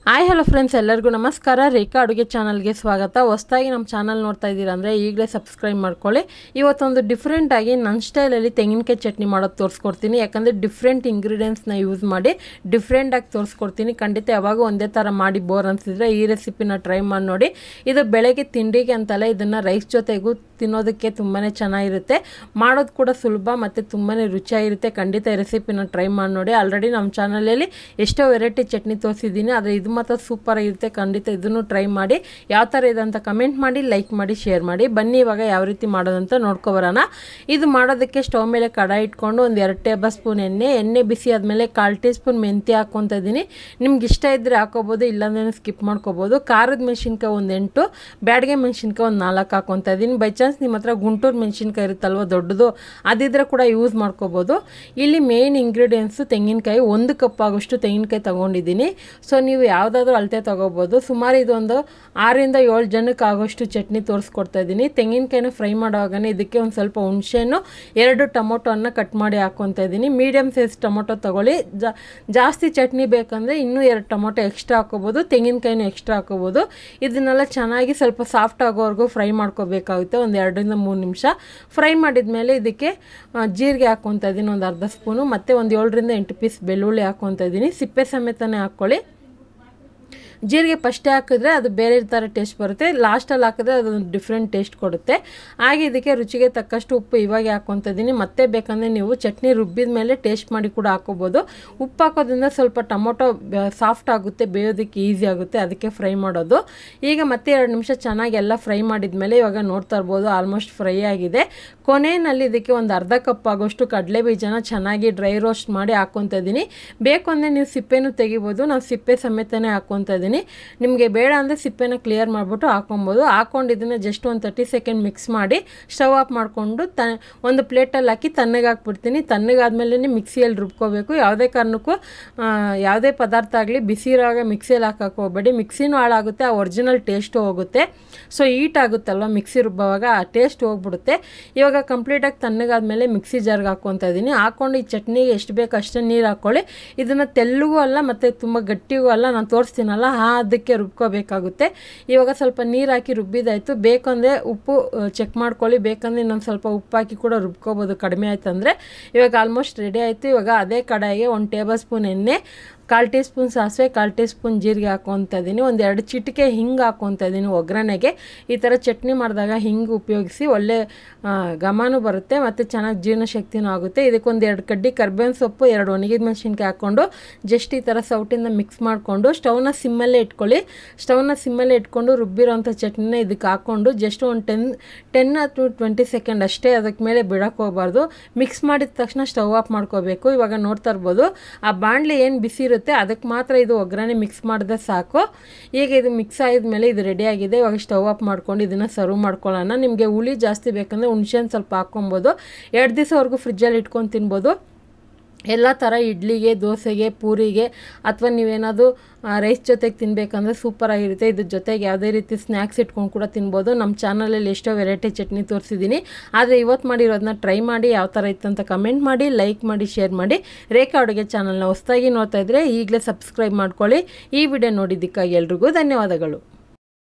Hi hello friends, ಎಲ್ಲರಿಗೂ ನಮಸ್ಕಾರ. ರೇಖಾ ಅಡುಗೆ ಚಾನಲ್ಗೆ ಸ್ವಾಗತ. ಹೊಸದಾಗಿ ನಮ್ಮ ಚಾನಲ್ ನೋಡ್ತಾ ಇದ್ದೀರಾ ಅಂದರೆ ಈಗಲೇ ಸಬ್ಸ್ಕ್ರೈಬ್ ಮಾಡ್ಕೊಳ್ಳಿ. ಇವತ್ತೊಂದು ಡಿಫ್ರೆಂಟಾಗಿ ನನ್ನ ಸ್ಟೈಲಲ್ಲಿ ತೆಂಗಿನಕಾಯಿ ಚಟ್ನಿ ಮಾಡೋದು ತೋರಿಸ್ಕೊಡ್ತೀನಿ. ಯಾಕಂದರೆ ಡಿಫ್ರೆಂಟ್ ಇಂಗ್ರೀಡಿಯೆಂಟ್ಸ್ನ ಯೂಸ್ ಮಾಡಿ ಡಿಫ್ರೆಂಟಾಗಿ ತೋರಿಸ್ಕೊಡ್ತೀನಿ. ಖಂಡಿತ ಯಾವಾಗ ಒಂದೇ ಥರ ಮಾಡಿ ಬೋರ್ ಅನಿಸಿದ್ರೆ ಈ ರೆಸಿಪಿನ ಟ್ರೈ ಮಾಡಿ ನೋಡಿ. ಇದು ಬೆಳಗ್ಗೆ ತಿಂಡಿಗೆ ಅಂತಲ್ಲ, ಇದನ್ನು ರೈಸ್ ಜೊತೆಗೂ ತಿನ್ನೋದಕ್ಕೆ ತುಂಬಾ ಚೆನ್ನಾಗಿರುತ್ತೆ. ಮಾಡೋದು ಕೂಡ ಸುಲಭ ಮತ್ತು ತುಂಬಾ ರುಚಿಯಾಗಿರುತ್ತೆ. ಖಂಡಿತ ಈ ರೆಸಿಪಿನ ಟ್ರೈ ಮಾಡಿ ನೋಡಿ. ಆಲ್ರೆಡಿ ನಮ್ಮ ಚಾನಲಲ್ಲಿ ಎಷ್ಟೋ ವೆರೈಟಿ ಚಟ್ನಿ ತೋರಿಸಿದ್ದೀನಿ, ಆದರೆ ಇದು ಮಾತ್ರ ಸೂಪರ್ ಆಗಿರುತ್ತೆ. ಖಂಡಿತ ಇದನ್ನು ಟ್ರೈ ಮಾಡಿ. ಯಾವ ಥರ ಇದೆ ಅಂತ ಕಮೆಂಟ್ ಮಾಡಿ, ಲೈಕ್ ಮಾಡಿ, ಶೇರ್ ಮಾಡಿ. ಬನ್ನಿ ಇವಾಗ ಯಾವ ರೀತಿ ಮಾಡೋದಂತ ನೋಡ್ಕೊಬರೋಣ. ಇದು ಮಾಡೋದಕ್ಕೆ ಸ್ಟವ್ ಮೇಲೆ ಕಡಾಯಿ ಇಟ್ಕೊಂಡು ಒಂದು 2 ಟೇಬಲ್ ಸ್ಪೂನ್ ಎಣ್ಣೆ ಬಿಸಿ ಆದಮೇಲೆ 1/4 ಟೀ ಸ್ಪೂನ್ ಮೆಂತ್ಯ ಹಾಕ್ಕೊತಾ ಇದ್ದೀನಿ. ನಿಮ್ಗೆ ಇಷ್ಟ ಇದ್ದರೆ ಹಾಕೋಬೋದು, ಇಲ್ಲಾಂದ್ರೆ ಸ್ಕಿಪ್ ಮಾಡ್ಕೋಬೋದು. ಖಾರದ ಮೆಣಸಿನ್ಕಾಯಿ ಒಂದು 8, ಬ್ಯಾಡಗೆ ಮೆಣಸಿನ್ಕಾಯಿ ಒಂದು 4 ಹಾಕ್ಕೊತಾ ಇದ್ದೀನಿ. ಬೈ ಚಾನ್ಸ್ ನಿಮ್ಮ ಹತ್ರ ಗುಂಟೂರು ಮೆಣಸಿನ್ಕಾಯಿ ಇರುತ್ತಲ್ವ ದೊಡ್ಡದು, ಅದಿದ್ರೆ ಕೂಡ ಯೂಸ್ ಮಾಡ್ಕೋಬೋದು. ಇಲ್ಲಿ ಮೇನ್ ಇಂಗ್ರೀಡಿಯೆಂಟ್ಸು ತೆಂಗಿನಕಾಯಿ 1 ಕಪ್ ಆಗೋಷ್ಟು ತೆಂಗಿನಕಾಯಿ ತೊಗೊಂಡಿದ್ದೀನಿ. ಸೊ ನೀವು ಯಾವುದಾದ್ರೂ ಅಳತೆ ತೊಗೋಬೋದು. ಸುಮಾರು ಇದೊಂದು 6 ರಿಂದ 7 ಜನಕ್ಕೆ ಆಗೋಷ್ಟು ಚಟ್ನಿ ತೋರಿಸ್ಕೊಡ್ತಾ ಇದ್ದೀನಿ. ತೆಂಗಿನಕಾಯಿನ ಫ್ರೈ ಮಾಡೋವಾಗನೇ ಇದಕ್ಕೆ ಒಂದು ಸ್ವಲ್ಪ ಹುಣಸೆಹಣ್ಣು, 2 ಟೊಮೊಟೊನ ಕಟ್ ಮಾಡಿ ಹಾಕ್ಕೊತಾ ಇದ್ದೀನಿ. ಮೀಡಿಯಮ್ ಸೈಜ್ ಟೊಮೊಟೊ ತೊಗೊಳ್ಳಿ. ಜಾಸ್ತಿ ಚಟ್ನಿ ಬೇಕಂದರೆ ಇನ್ನೂ 2 ಟೊಮೊಟೊ ಎಕ್ಸ್ಟ್ರಾ ಹಾಕೋಬೋದು, ತೆಂಗಿನಕಾಯಿನೂ ಎಕ್ಸ್ಟ್ರಾ ಹಾಕೋಬೋದು. ಇದನ್ನೆಲ್ಲ ಚೆನ್ನಾಗಿ ಸ್ವಲ್ಪ ಸಾಫ್ಟ್ ಆಗೋವರೆಗೂ ಫ್ರೈ ಮಾಡ್ಕೋಬೇಕಾಗುತ್ತೆ. ಒಂದು 2 ರಿಂದ 3 ನಿಮಿಷ ಫ್ರೈ ಮಾಡಿದ ಮೇಲೆ ಇದಕ್ಕೆ ಜೀರಿಗೆ ಹಾಕ್ಕೊತಾ ಇದ್ದೀನಿ, ಒಂದು ಅರ್ಧ ಸ್ಪೂನು. ಮತ್ತು ಒಂದು 7 ರಿಂದ 8 ಪೀಸ್ ಬೆಳ್ಳುಳ್ಳಿ ಹಾಕ್ಕೊತಾ ಇದ್ದೀನಿ. ಸಿಪ್ಪೆ ಸಮೇತನೇ ಹಾಕ್ಕೊಳ್ಳಿ. ಜೀರಿಗೆ ಫಸ್ಟೇ ಹಾಕಿದ್ರೆ ಅದು ಬೇರೆ ಥರ ಟೇಸ್ಟ್ ಬರುತ್ತೆ, ಲಾಸ್ಟಲ್ಲಿ ಹಾಕಿದ್ರೆ ಅದೊಂದು ಡಿಫ್ರೆಂಟ್ ಟೇಸ್ಟ್ ಕೊಡುತ್ತೆ. ಹಾಗೆ ಇದಕ್ಕೆ ರುಚಿಗೆ ತಕ್ಕಷ್ಟು ಉಪ್ಪು ಇವಾಗ ಹಾಕ್ಕೊತಾ ಇದ್ದೀನಿ. ಮತ್ತೆ ಬೇಕಂದರೆ ನೀವು ಚಟ್ನಿ ರುಬ್ಬಿದ ಮೇಲೆ ಟೇಸ್ಟ್ ಮಾಡಿ ಕೂಡ ಹಾಕೋಬೋದು. ಉಪ್ಪು ಹಾಕೋದ್ರಿಂದ ಸ್ವಲ್ಪ ಟೊಮೊಟೊ ಸಾಫ್ಟ್ ಆಗುತ್ತೆ, ಬೇಯೋದಕ್ಕೆ ಈಸಿ ಆಗುತ್ತೆ, ಅದಕ್ಕೆ ಫ್ರೈ ಮಾಡೋದು. ಈಗ ಮತ್ತೆ 2 ನಿಮಿಷ ಚೆನ್ನಾಗಿ ಎಲ್ಲ ಫ್ರೈ ಮಾಡಿದ ಮೇಲೆ ಇವಾಗ ನೋಡ್ತಾ ಇರ್ಬೋದು ಆಲ್ಮೋಸ್ಟ್ ಫ್ರೈ ಆಗಿದೆ. ಕೊನೆಯಲ್ಲಿ ಇದಕ್ಕೆ ಒಂದು ಅರ್ಧ ಕಪ್ ಆಗೋಷ್ಟು ಕಡಲೆ ಬೀಜನ ಚೆನ್ನಾಗಿ ಡ್ರೈ ರೋಸ್ಟ್ ಮಾಡಿ ಹಾಕ್ಕೊತಾ ಇದ್ದೀನಿ. ಬೇಕು ಅಂದರೆ ನೀವು ಸಿಪ್ಪೆನೂ ತೆಗಿಬೋದು, ನಾನು ಸಿಪ್ಪೆ ಸಮೇತನೇ ಹಾಕ್ಕೊತಾ ಇದ್ದೀನಿ. ನಿಮಗೆ ಬೇಡ ಅಂದರೆ ಸಿಪ್ಪೆನ ಕ್ಲಿಯರ್ ಮಾಡಿಬಿಟ್ಟು ಹಾಕೊಬೋದು. ಹಾಕೊಂಡು ಇದನ್ನು ಜಸ್ಟ್ ಒಂದು 30 ಸೆಕೆಂಡ್ ಮಿಕ್ಸ್ ಮಾಡಿ ಸ್ಟವ್ ಆಫ್ ಮಾಡಿಕೊಂಡು ಒಂದು ಪ್ಲೇಟಲ್ಲಿ ಹಾಕಿ ತಣ್ಣಗೆ ಹಾಕ್ಬಿಡ್ತೀನಿ. ತಣ್ಣಗಾದ್ಮೇಲೆ ಮಿಕ್ಸಿಯಲ್ಲಿ ರುಬ್ಕೋಬೇಕು. ಯಾವುದೇ ಕಾರಣಕ್ಕೂ ಯಾವುದೇ ಪದಾರ್ಥ ಆಗಲಿ ಬಿಸಿ ಇರುವಾಗ ಮಿಕ್ಸಿಯಲ್ಲಿ ಹಾಕಕ್ಕೆ ಹೋಗಬೇಡಿ, ಮಿಕ್ಸಿನೂ ಹಾಳಾಗುತ್ತೆ, ಆ ಒರಿಜಿನಲ್ ಟೇಸ್ಟು ಹೋಗುತ್ತೆ. ಸೊ ಹೀಟ್ ಆಗುತ್ತಲ್ವ ಮಿಕ್ಸಿ ರುಬ್ಬುವಾಗ, ಆ ಟೇಸ್ಟ್ ಹೋಗ್ಬಿಡುತ್ತೆ. ಇವಾಗ ಕಂಪ್ಲೀಟಾಗಿ ತಣ್ಣಗಾದ್ಮೇಲೆ ಮಿಕ್ಸಿ ಜಾರ್ಗೆ ಹಾಕ್ಕೊತಾ ಇದ್ದೀನಿ. ಹಾಕ್ಕೊಂಡು ಈ ಚಟ್ನಿಗೆ ಎಷ್ಟು ಬೇಕು ಅಷ್ಟೇ ನೀರು ಹಾಕ್ಕೊಳ್ಳಿ. ಇದನ್ನು ತೆಳ್ಳಗೂ ಅಲ್ಲ ಮತ್ತು ತುಂಬ ಗಟ್ಟಿಗೂ ಅಲ್ಲ, ನಾನು ತೋರಿಸ್ತೀನಲ್ಲ ಅದಕ್ಕೆ ರುಬ್ಕೋಬೇಕಾಗುತ್ತೆ. ಇವಾಗ ಸ್ವಲ್ಪ ನೀರು ಹಾಕಿ ರುಬ್ಬಿದಾಯಿತು. ಬೇಕಂದರೆ ಉಪ್ಪು ಚೆಕ್ ಮಾಡ್ಕೊಳ್ಳಿ, ಬೇಕಂದರೆ ಇನ್ನೊಂದು ಸ್ವಲ್ಪ ಉಪ್ಪು ಹಾಕಿ ಕೂಡ ರುಬ್ಕೋಬೋದು, ಕಡಿಮೆ ಆಯ್ತು ಅಂದರೆ. ಇವಾಗ ಆಲ್ಮೋಸ್ಟ್ ರೆಡಿ ಆಯಿತು. ಇವಾಗ ಅದೇ ಕಡಾಯಿಗೆ 1 ಟೇಬಲ್ ಸ್ಪೂನ್ ಎಣ್ಣೆ, 1/4 ಟೀ ಸ್ಪೂನ್ ಸಾಸಿವೆ, 1/4 ಟೀ ಸ್ಪೂನ್ ಜೀರಿಗೆ ಹಾಕ್ಕೊತಾ ಇದ್ದೀನಿ. ಒಂದು 2 ಚಿಟಿಕೆ ಹಿಂಗೆ ಹಾಕ್ಕೊತಾ ಇದ್ದೀನಿ ಒಗ್ಗರಣೆಗೆ. ಈ ಥರ ಚಟ್ನಿ ಮಾಡಿದಾಗ ಹಿಂಗೆ ಉಪಯೋಗಿಸಿ ಒಳ್ಳೆ ಘಮನೂ ಬರುತ್ತೆ ಮತ್ತು ಚೆನ್ನಾಗಿ ಜೀರ್ಣಶಕ್ತಿನೂ ಆಗುತ್ತೆ. ಇದಕ್ಕೊಂದು 2 ಕಡ್ಡಿ ಕರ್ಬೇವಿನ ಸೊಪ್ಪು, 2 ಒಣಗಿದ ಮೆಣಸಿನ್ಕಾಯಿ ಹಾಕ್ಕೊಂಡು ಜಸ್ಟ್ ಈ ಥರ ಸೌಟಿಂದ ಮಿಕ್ಸ್ ಮಾಡಿಕೊಂಡು ಸ್ಟವ್ನ ಸಿಮ್ಮಲ್ಲೇ ಇಟ್ಕೊಳ್ಳಿ. ಸ್ಟವ್ನ ಸಿಮ್ಮಲ್ಲೇ ಇಟ್ಕೊಂಡು ರುಬ್ಬಿರೋಂಥ ಚಟ್ನಿನ ಇದಕ್ಕೆ ಹಾಕ್ಕೊಂಡು ಜಸ್ಟ್ ಒಂದು 10 to 20 ಸೆಕೆಂಡ್ ಅಷ್ಟೇ, ಅದಕ್ಕೆ ಮೇಲೆ ಬಿಡೋಕ್ಕೆ ಹೋಗಬಾರ್ದು. ಮಿಕ್ಸ್ ಮಾಡಿದ ತಕ್ಷಣ ಸ್ಟವ್ ಆಫ್ ಮಾಡ್ಕೋಬೇಕು. ಇವಾಗ ನೋಡ್ತಾ ಇರ್ಬೋದು ಆ ಬಾಣಲೆ ಏನು ಬಿಸಿ ಇರುತ್ತೆ ಅದಕ್ಕೆ ಮಾತ್ರ ಇದು ಒಗ್ಗರಣೆ ಮಿಕ್ಸ್ ಮಾಡಿದ್ರೆ ಸಾಕು. ಈಗ ಇದು ಮಿಕ್ಸ್ ಆಗಿದ್ಮೇಲೆ ಇದು ರೆಡಿಯಾಗಿದೆ. ಇವಾಗ ಸ್ಟವ್ ಆಫ್ ಮಾಡ್ಕೊಂಡು ಇದನ್ನು ಸರ್ವ್ ಮಾಡ್ಕೊಳ್ಳೋಣ. ನಿಮಗೆ ಹುಳಿ ಜಾಸ್ತಿ ಬೇಕಂದರೆ ಹುಣಸೆಹಣ್ಣು ಸ್ವಲ್ಪ ಹಾಕ್ಕೊಬೋದು. 2 ದಿವಸವರೆಗೂ ಫ್ರಿಜ್ಜಲ್ಲಿ ಇಟ್ಕೊಂಡು ತಿನ್ಬೋದು. ಎಲ್ಲ ಥರ ಇಡ್ಲಿಗೆ, ದೋಸೆಗೆ, ಪೂರಿಗೆ ಅಥವಾ ನೀವೇನಾದರೂ ರೈಸ್ ಜೊತೆಗೆ ತಿನ್ನಬೇಕಂದ್ರೆ ಸೂಪರಾಗಿರುತ್ತೆ. ಇದ್ರ ಜೊತೆಗೆ ಯಾವುದೇ ರೀತಿ ಸ್ನ್ಯಾಕ್ಸ್ ಇಟ್ಕೊಂಡು ಕೂಡ ತಿನ್ಬೋದು. ನಮ್ಮ ಚಾನಲಲ್ಲಿ ಎಷ್ಟೋ ವೆರೈಟಿ ಚಟ್ನಿ ತೋರಿಸಿದ್ದೀನಿ, ಆದರೆ ಇವತ್ತು ಮಾಡಿರೋದನ್ನ ಟ್ರೈ ಮಾಡಿ ಯಾವ ಥರ ಇತ್ತು ಅಂತ ಕಮೆಂಟ್ ಮಾಡಿ, ಲೈಕ್ ಮಾಡಿ, ಶೇರ್ ಮಾಡಿ. ರೇಖಾ ಅಡುಗೆ ಚಾನಲ್ನ ಹೊಸದಾಗಿ ನೋಡ್ತಾ ಇದ್ದರೆ ಈಗಲೇ ಸಬ್ಸ್ಕ್ರೈಬ್ ಮಾಡ್ಕೊಳ್ಳಿ. ಈ ವಿಡಿಯೋ ನೋಡಿದ್ದಕ್ಕಾಗಿ ಎಲ್ರಿಗೂ ಧನ್ಯವಾದಗಳು.